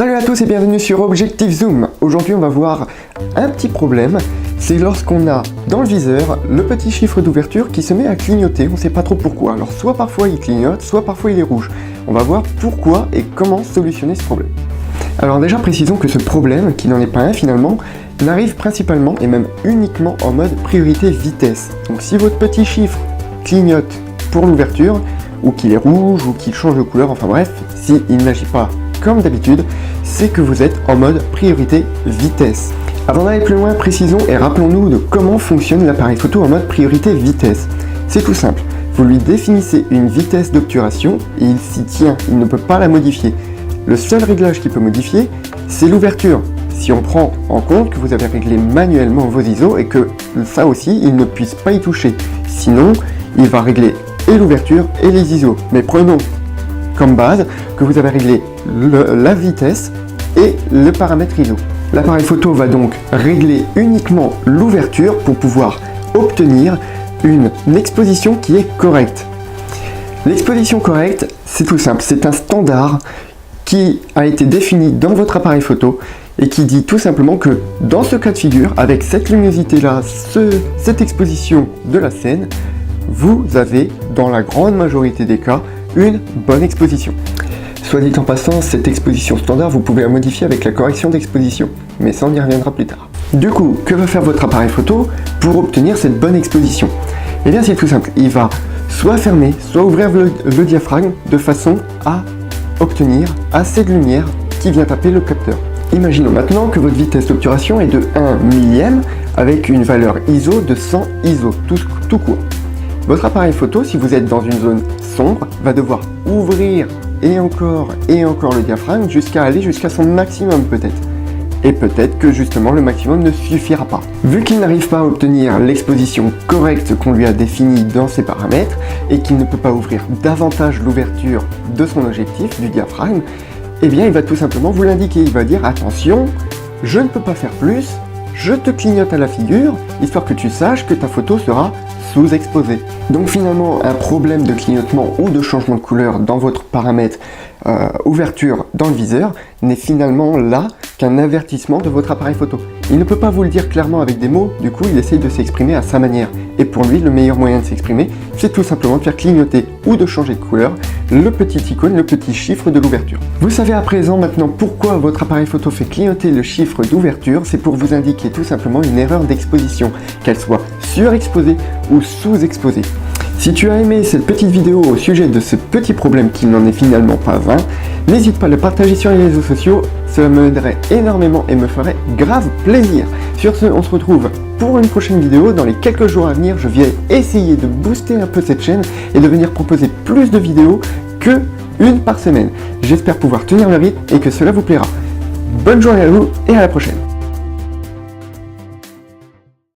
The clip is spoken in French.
Salut à tous et bienvenue sur Objectif Zoom. Aujourd'hui on va voir un petit problème, c'est lorsqu'on a dans le viseur le petit chiffre d'ouverture qui se met à clignoter, on ne sait pas trop pourquoi. Alors soit parfois il clignote, soit parfois il est rouge. On va voir pourquoi et comment solutionner ce problème. Alors déjà précisons que ce problème, qui n'en est pas un finalement, n'arrive principalement et même uniquement en mode priorité vitesse. Donc si votre petit chiffre clignote pour l'ouverture, ou qu'il est rouge, ou qu'il change de couleur, enfin bref, s'il n'agit pas comme d'habitude, c'est que vous êtes en mode priorité vitesse. Avant d'aller plus loin, précisons et rappelons-nous de comment fonctionne l'appareil photo en mode priorité vitesse. C'est tout simple, vous lui définissez une vitesse d'obturation et il s'y tient, il ne peut pas la modifier. Le seul réglage qu'il peut modifier, c'est l'ouverture. Si on prend en compte que vous avez réglé manuellement vos ISO et que ça aussi, il ne puisse pas y toucher. Sinon, il va régler et l'ouverture et les ISO. Mais prenons comme base que vous avez réglé la vitesse et le paramètre ISO. L'appareil photo va donc régler uniquement l'ouverture pour pouvoir obtenir une exposition qui est correcte. L'exposition correcte, c'est tout simple, c'est un standard qui a été défini dans votre appareil photo et qui dit tout simplement que dans ce cas de figure, avec cette luminosité-là, cette exposition de la scène, vous avez, dans la grande majorité des cas, une bonne exposition. Soit dit en passant, cette exposition standard, vous pouvez la modifier avec la correction d'exposition, mais ça on y reviendra plus tard. Du coup, que va faire votre appareil photo pour obtenir cette bonne exposition? Eh bien c'est tout simple, il va soit fermer, soit ouvrir le diaphragme de façon à obtenir assez de lumière qui vient taper le capteur. Imaginons maintenant que votre vitesse d'obturation est de 1 millième avec une valeur ISO de 100 ISO, tout court. Votre appareil photo, si vous êtes dans une zone sombre, va devoir ouvrir et encore le diaphragme jusqu'à aller jusqu'à son maximum peut-être. Et peut-être que justement le maximum ne suffira pas. Vu qu'il n'arrive pas à obtenir l'exposition correcte qu'on lui a définie dans ses paramètres et qu'il ne peut pas ouvrir davantage l'ouverture de son objectif, du diaphragme, eh bien il va tout simplement vous l'indiquer, il va dire attention, je ne peux pas faire plus, je te clignote à la figure, histoire que tu saches que ta photo sera sous-exposée. Donc finalement, un problème de clignotement ou de changement de couleur dans votre paramètre ouverture dans le viseur n'est finalement là qu'un avertissement de votre appareil photo. Il ne peut pas vous le dire clairement avec des mots, du coup il essaye de s'exprimer à sa manière. Et pour lui, le meilleur moyen de s'exprimer, c'est tout simplement de faire clignoter ou de changer de couleur le petit icône, le petit chiffre de l'ouverture. Vous savez à présent maintenant pourquoi votre appareil photo fait clignoter le chiffre d'ouverture, c'est pour vous indiquer tout simplement une erreur d'exposition, qu'elle soit surexposée ou sous-exposée. Si tu as aimé cette petite vidéo au sujet de ce petit problème qui n'en est finalement pas un, n'hésite pas à le partager sur les réseaux sociaux, cela m'aiderait énormément et me ferait grave plaisir. Sur ce, on se retrouve pour une prochaine vidéo. Dans les quelques jours à venir, je vais essayer de booster un peu cette chaîne et de venir proposer plus de vidéos que une par semaine. J'espère pouvoir tenir le rythme et que cela vous plaira. Bonne journée à vous et à la prochaine.